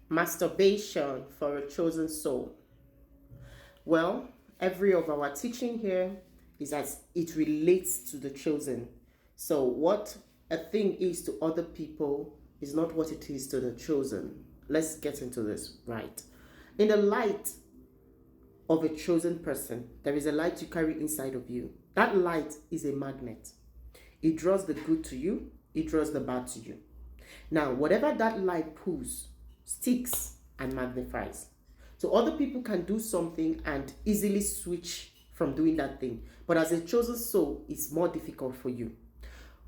Masturbation for a chosen soul. Well, every of our teaching here is as it relates to the chosen. So, what a thing is to other people is not what it is to the chosen. Let's get into this right. In the light of a chosen person, there is a light you carry inside of you. That light is a magnet. It draws the good to you, it draws the bad to you. Now, whatever that light pulls, sticks and magnifies. So other people can do something and easily switch from doing that thing. But as a chosen soul, it's more difficult for you.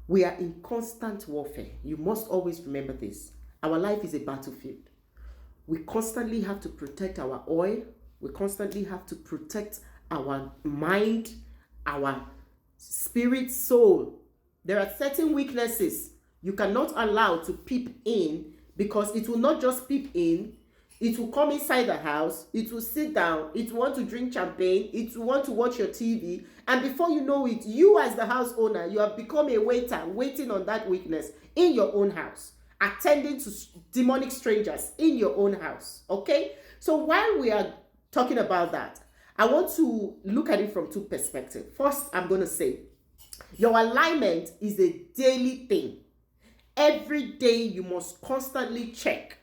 We are in constant warfare. You must always remember this. Our life is a battlefield. We constantly have to protect our oil. We constantly have to protect our mind, our spirit, soul. There are certain weaknesses you cannot allow to peep in, because it will not just peep in, it will come inside the house, it will sit down, it will want to drink champagne, it will want to watch your TV, and before you know it, you as the house owner, you have become a waiter waiting on that weakness in your own house, attending to demonic strangers in your own house. Okay? So while we are talking about that, I want to look at it from two perspectives. First, I'm going to say your alignment is a daily thing. Every day you must constantly check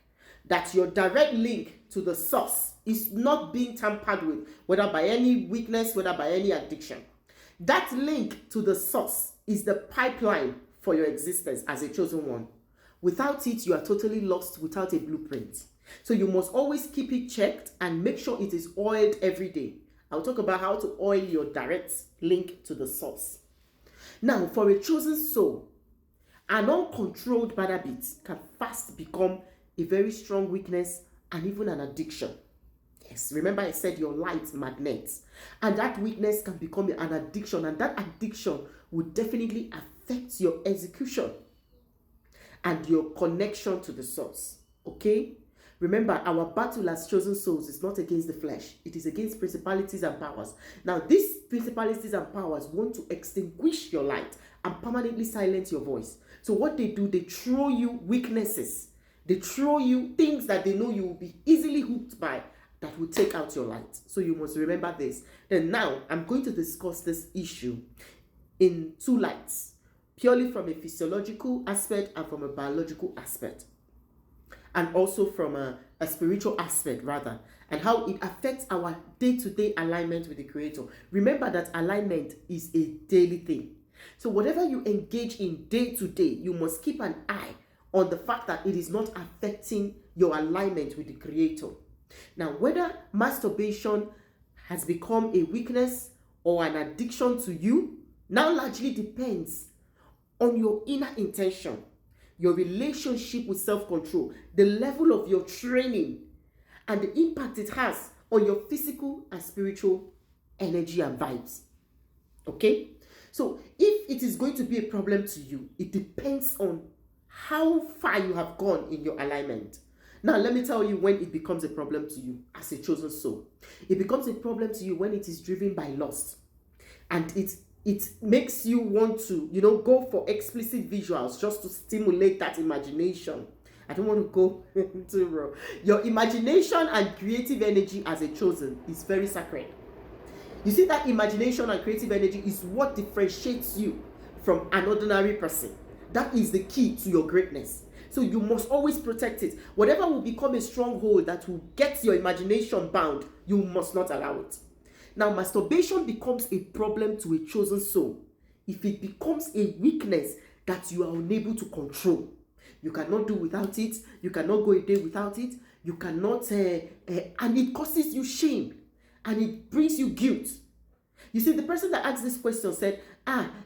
that your direct link to the source is not being tampered with, whether by any weakness, whether by any addiction. That link to the source is the pipeline for your existence as a chosen one. Without it, you are totally lost without a blueprint. So you must always keep it checked and make sure it is oiled every day. I'll talk about how to oil your direct link to the source. Now, for a chosen soul, an uncontrolled bad habit can fast become a very strong weakness and even an addiction. Yes, remember I said your light magnets. And that weakness can become an addiction, and that addiction will definitely affect your execution and your connection to the source. Okay? Remember, our battle as chosen souls is not against the flesh. It is against principalities and powers. Now, these principalities and powers want to extinguish your light and permanently silence your voice. So what they do, they throw you weaknesses. They throw you things that they know you will be easily hooked by, that will take out your light. So you must remember this. Then now, I'm going to discuss this issue in two lights, purely from a physiological aspect and from a biological aspect, and also from a spiritual aspect rather, and how it affects our day-to-day alignment with the Creator. Remember that alignment is a daily thing. So whatever you engage in day to day, you must keep an eye on the fact that it is not affecting your alignment with the Creator. Now, whether masturbation has become a weakness or an addiction to you now largely depends on your inner intention, your relationship with self-control, the level of your training, and the impact it has on your physical and spiritual energy and vibes. Okay? So if it is going to be a problem to you, it depends on how far you have gone in your alignment. Now, let me tell you when it becomes a problem to you as a chosen soul. It becomes a problem to you when it is driven by lust. And it makes you want to, go for explicit visuals just to stimulate that imagination. I don't want to go too raw. Your imagination and creative energy as a chosen is very sacred. You see, that imagination and creative energy is what differentiates you from an ordinary person. That is the key to your greatness. So you must always protect it. Whatever will become a stronghold that will get your imagination bound, you must not allow it. Now, masturbation becomes a problem to a chosen soul if it becomes a weakness that you are unable to control. You cannot do without it. You cannot go a day without it. You cannot, and it causes you shame and it brings you guilt. You see, the person that asked this question said,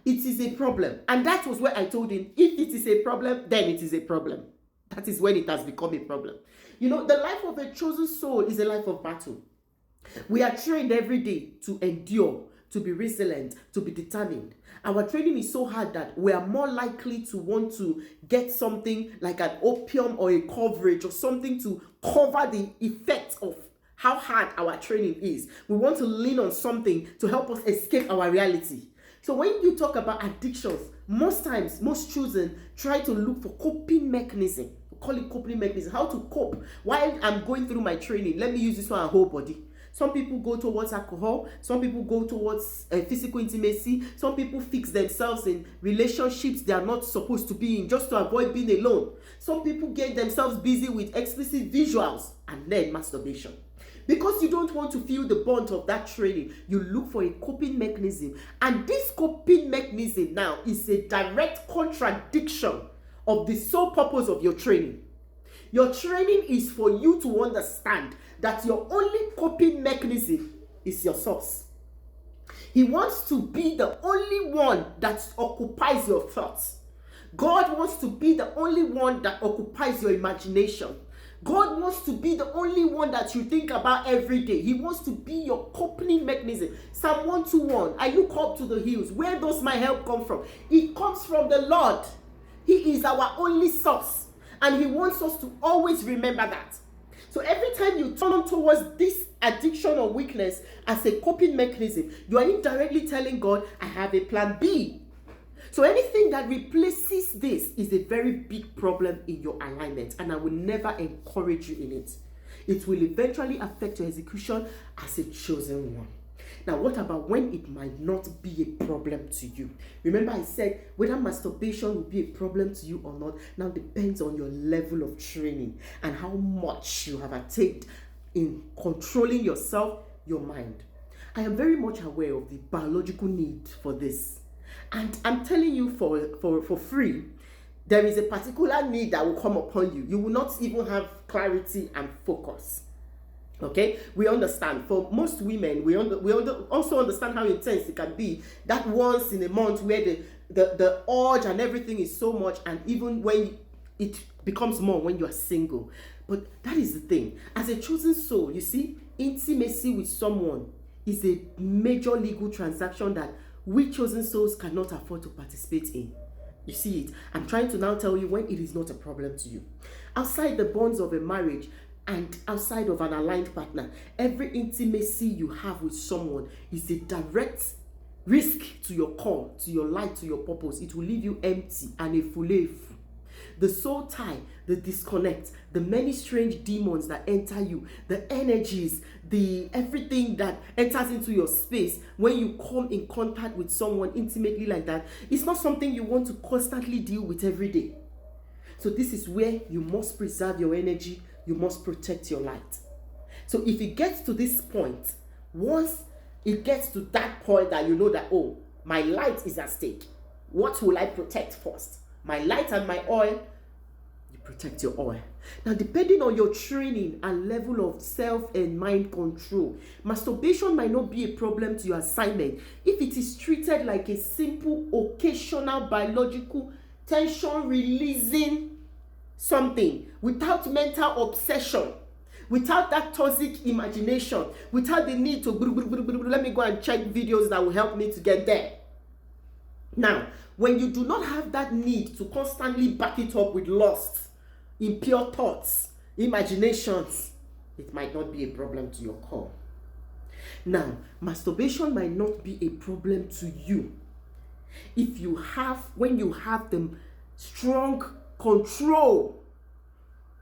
it is a problem. And that was where I told him, if it is a problem, then it is a problem. That is when it has become a problem. The life of a chosen soul is a life of battle. We are trained every day to endure, to be resilient, to be determined. Our training is so hard that we are more likely to want to get something like an opium or a coverage or something to cover the effects of how hard our training is. We want to lean on something to help us escape our reality. So when you talk about addictions, most times, most chosen try to look for coping mechanism. call it coping mechanism, how to cope while I'm going through my training. Let me use this one, a whole body. Some people go towards alcohol, some people go towards physical intimacy, some people fix themselves in relationships they are not supposed to be in just to avoid being alone. Some people get themselves busy with explicit visuals and then masturbation. Because you don't want to feel the brunt of that training, you look for a coping mechanism. And this coping mechanism now is a direct contradiction of the sole purpose of your training. Your training is for you to understand that your only coping mechanism is your source. He wants to be the only one that occupies your thoughts. God wants to be the only one that occupies your imagination. God wants to be the only one that you think about every day. He wants to be your coping mechanism. Psalm 121, I look up to the hills. Where does my help come from? It comes from the Lord. He is our only source. And he wants us to always remember that. So every time you turn towards this addiction or weakness as a coping mechanism, you are indirectly telling God, I have a plan B. So anything that replaces this is a very big problem in your alignment, and I will never encourage you in it. It will eventually affect your execution as a chosen one. Now, what about when it might not be a problem to you? Remember I said whether masturbation will be a problem to you or not now depends on your level of training and how much you have attained in controlling yourself, your mind. I am very much aware of the biological need for this. And I'm telling you for free, there is a particular need that will come upon you. You will not even have clarity and focus. Okay, we understand. For most women, we also understand how intense it can be. That once in a month where the urge and everything is so much, and even when it becomes more when you are single. But that is the thing. As a chosen soul, you see, intimacy with someone is a major legal transaction that we chosen souls cannot afford to participate in. You see it? I'm trying to now tell you when it is not a problem to you. Outside the bonds of a marriage and outside of an aligned partner, every intimacy you have with someone is a direct risk to your call, to your light, to your purpose. It will leave you empty and a full. The soul tie, the disconnect, the many strange demons that enter you, the energies, the everything that enters into your space when you come in contact with someone intimately like that, it's not something you want to constantly deal with every day. So this is where you must preserve your energy, you must protect your light. So if it gets to this point, once it gets to that point that you know that, oh, my light is at stake, what will I protect first? My light and my oil? You protect your oil. Now, depending on your training and level of self and mind control, masturbation might not be a problem to your assignment if it is treated like a simple, occasional, biological, tension-releasing something without mental obsession, without that toxic imagination, without the need to let me go and check videos that will help me to get there. Now, when you do not have that need to constantly back it up with lust, impure thoughts, imaginations, it might not be a problem to your call. Now, masturbation might not be a problem to you when you have the strong control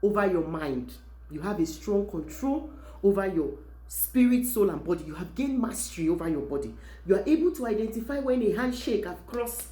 over your mind. You have a strong control over your spirit, soul, and body. You have gained mastery over your body. You are able to identify when a handshake has crossed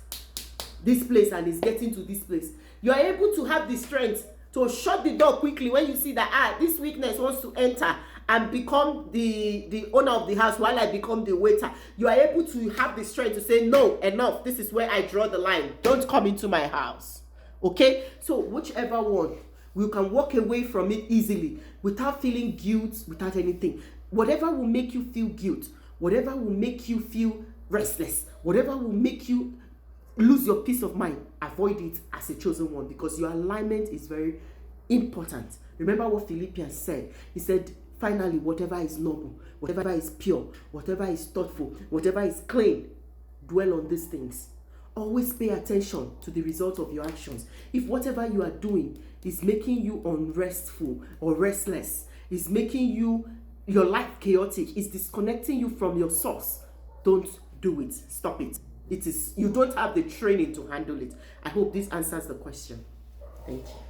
this place and is getting to this place. You are able to have the strength to shut the door quickly when you see that this weakness wants to enter and become the owner of the house while I become the waiter. You are able to have the strength to say, no, enough. This is where I draw the line. Don't come into my house. Okay? So whichever one, we can walk away from it easily without feeling guilt, without anything. Whatever will make you feel guilt, whatever will make you feel restless, whatever will make you lose your peace of mind, avoid it as a chosen one, because your alignment is very important. Remember what Philippians said. He said, finally, whatever is noble, whatever is pure, whatever is thoughtful, whatever is clean, dwell on these things. Always pay attention to the result of your actions. If whatever you are doing is making you unrestful or restless, is making your life chaotic, is disconnecting you from your source, don't do it. Stop it. You don't have the training to handle it. I hope this answers the question. Thank you.